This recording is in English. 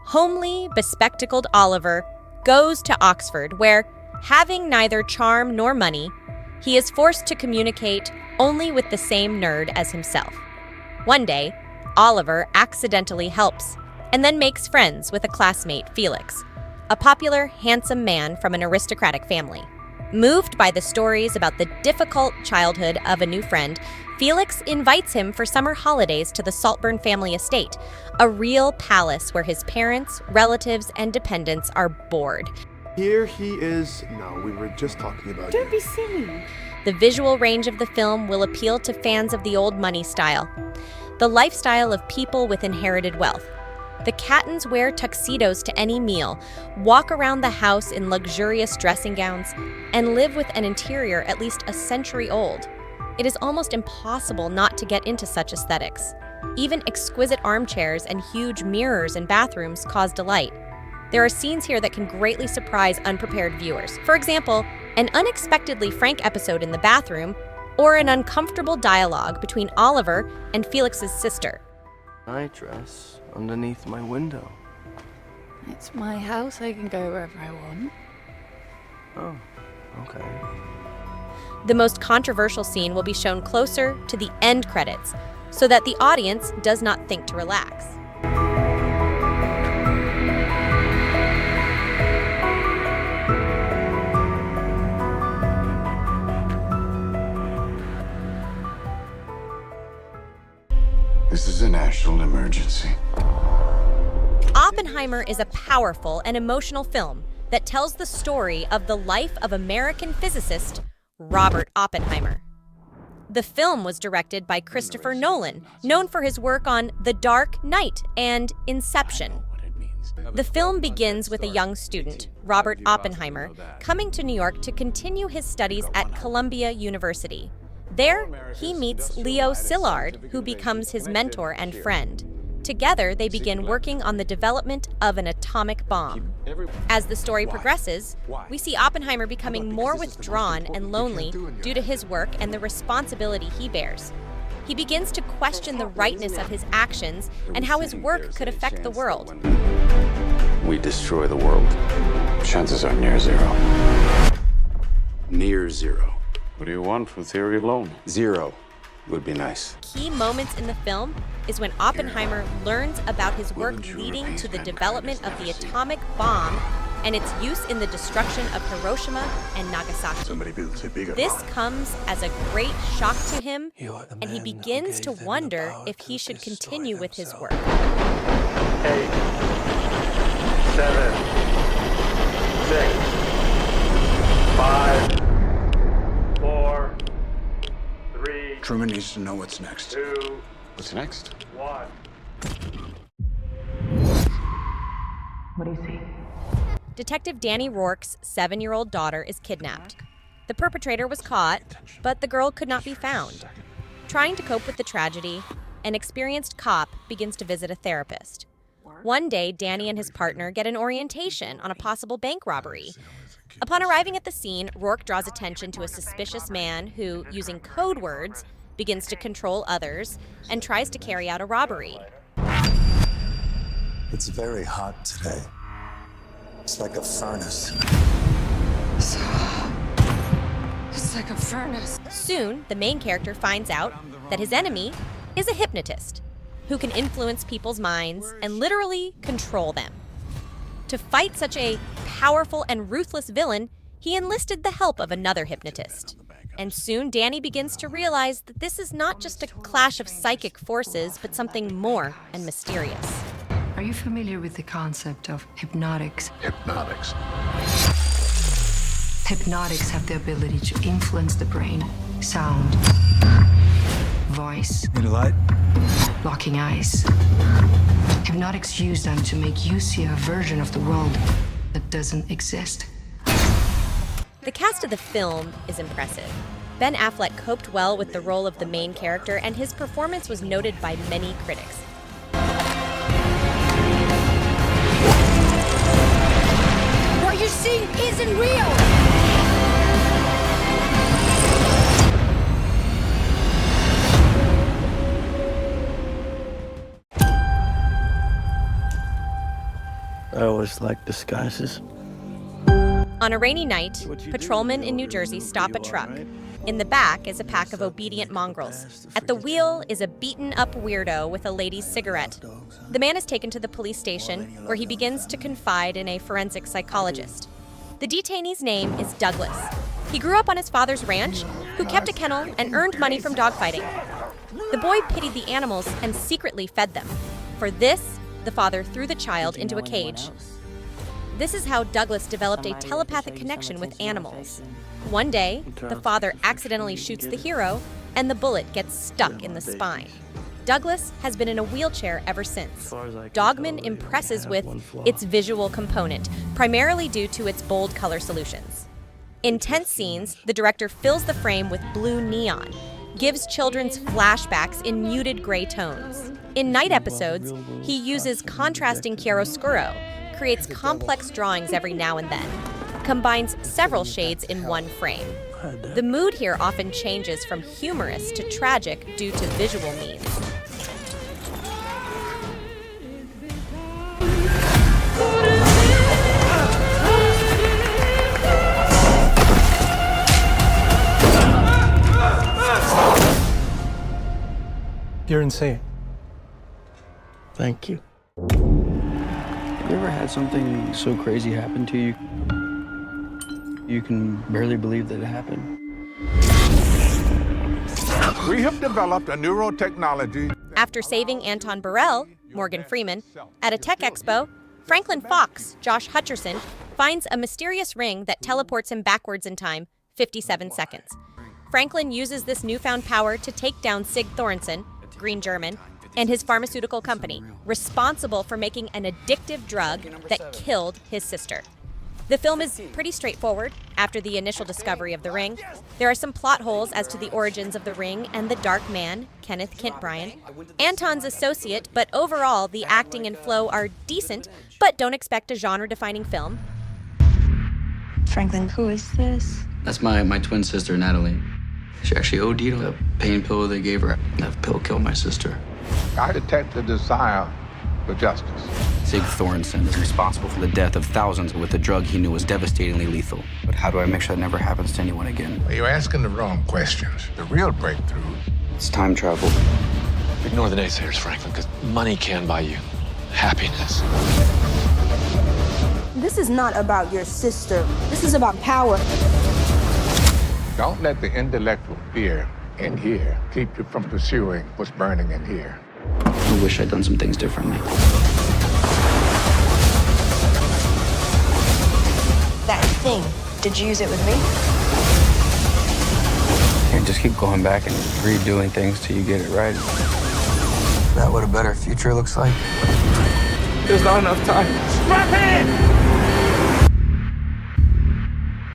homely, bespectacled Oliver goes to Oxford, where, having neither charm nor money, he is forced to communicate only with the same nerd as himself. One day, Oliver accidentally helps and then makes friends with a classmate, Felix, a popular, handsome man from an aristocratic family. Moved by the stories about the difficult childhood of a new friend, Felix invites him for summer holidays to the SALTBURN family estate, a real palace where his parents, relatives, and dependents are bored. Here he is. No, we were just talking about Don't be silly. The visual range of the film will appeal to fans of the old money style, the lifestyle of people with inherited wealth. The Cattons wear tuxedos to any meal, walk around the house in luxurious dressing gowns, and live with an interior at least a century old. It is almost impossible not to get into such aesthetics. Even exquisite armchairs and huge mirrors in bathrooms cause delight. There are scenes here that can greatly surprise unprepared viewers. For example, an unexpectedly frank episode in the bathroom, or an uncomfortable dialogue between Oliver and Felix's sister. Nightdress underneath my window. It's my house. I can go wherever I want. Oh, okay. The most controversial scene will be shown closer to the end credits, so that the audience does not think to relax. This is a national emergency. Oppenheimer is a powerful and emotional film that tells the story of the life of American physicist Robert Oppenheimer. The film was directed by Christopher Nolan, known for his work on The Dark Knight and Inception. The film begins with a young student, Robert Oppenheimer, coming to New York to continue his studies at Columbia University. There, he meets Leo Szilard, who becomes his mentor and friend. Together, they begin working on the development of an atomic bomb. As the story progresses, we see Oppenheimer becoming more withdrawn and lonely due to his work and the responsibility he bears. He begins to question the rightness of his actions and how his work could affect the world. We destroy the world. Chances are near zero. Near zero. What do you want from theory alone? Zero would be nice. Key moments in the film is when Oppenheimer learns about his work leading to the development of the atomic bomb and its use in the destruction of Hiroshima and Nagasaki. Somebody builds a bigger This bomb. comes as a great shock to him, and he begins to wonder if he should continue with his work. 8, 7, 6, 5, 4, 3, Truman needs to know what's next. 2, What's next? 1. What do you see? Detective Danny Rourke's 7-year-old daughter is kidnapped. The perpetrator was caught, but the girl could not be found. Trying to cope with the tragedy, an experienced cop begins to visit a therapist. One day, Danny and his partner get an orientation on a possible bank robbery. Upon arriving at the scene, Rourke draws attention to a suspicious man who, using code words, begins to control others and tries to carry out a robbery. It's very hot today. It's like a furnace. It's like a furnace. Soon, the main character finds out that his enemy is a hypnotist who can influence people's minds and literally control them. To fight such a powerful and ruthless villain, he enlisted the help of another hypnotist. And soon, Danny begins to realize that this is not just a clash of psychic forces, but something more and mysterious. Are you familiar with the concept of hypnotics? Hypnotics. Hypnotics have the ability to influence the brain, sound, voice, Need a light? locking eyes. Hypnotics use them to make you see a version of the world that doesn't exist. The cast of the film is impressive. Ben Affleck coped well with the role of the main character, and his performance was noted by many critics. What you're seeing isn't real! I always like disguises. On a rainy night, patrolmen in New Jersey stop a truck. In the back is a pack of obedient mongrels. At the wheel is a beaten-up weirdo with a lady's cigarette. The man is taken to the police station, where he begins to confide in a forensic psychologist. The detainee's name is Douglas. He grew up on his father's ranch, who kept a kennel and earned money from dogfighting. The boy pitied the animals and secretly fed them. For this, the father threw the child into a cage. This is how Douglas developed a telepathic connection with animals. One day, the father accidentally shoots the hero, and the bullet gets stuck in the spine. Douglas has been in a wheelchair ever since. Dogman impresses with its visual component, primarily due to its bold color solutions. In tense scenes, the director fills the frame with blue neon, gives children's flashbacks in muted gray tones. In night episodes, he uses contrasting chiaroscuro, creates complex drawings every now and then, combines several shades in one frame. The mood here often changes from humorous to tragic due to visual means. You're insane. Thank you. Have you ever had something so crazy happen to you? You can barely believe that it happened. We have developed a neurotechnology. After saving Anton Burrell, Morgan Freeman, at a tech expo, Franklin Fox, Josh Hutcherson, finds a mysterious ring that teleports him backwards in time, 57 seconds. Franklin uses this newfound power to take down Sig Thornton, Green German, and his pharmaceutical company, responsible for making an addictive drug that killed his sister. The film is pretty straightforward. After the initial discovery of the ring, there are some plot holes as to the origins of the ring and the Dark Man, Kenneth Kent Bryan, Anton's associate, but overall the acting and flow are decent, but don't expect a genre-defining film. Franklin, who is this? That's my twin sister, Natalie. She actually OD'd on the pain pill they gave her. That pill killed my sister. I detect a desire for justice. Sig Thornton is responsible for the death of thousands with a drug he knew was devastatingly lethal. But how do I make sure that never happens to anyone again? You're asking the wrong questions. The real breakthrough. It's time travel. Ignore the naysayers, Franklin, because money can buy you happiness. This is not about your sister. This is about power. Don't let the intellectual fear in here keep you from pursuing what's burning in here. I wish I'd done some things differently. That thing. Did you use it with me? And just keep going back and redoing things till you get it right. Is that what a better future looks like? There's not enough time. Strap in!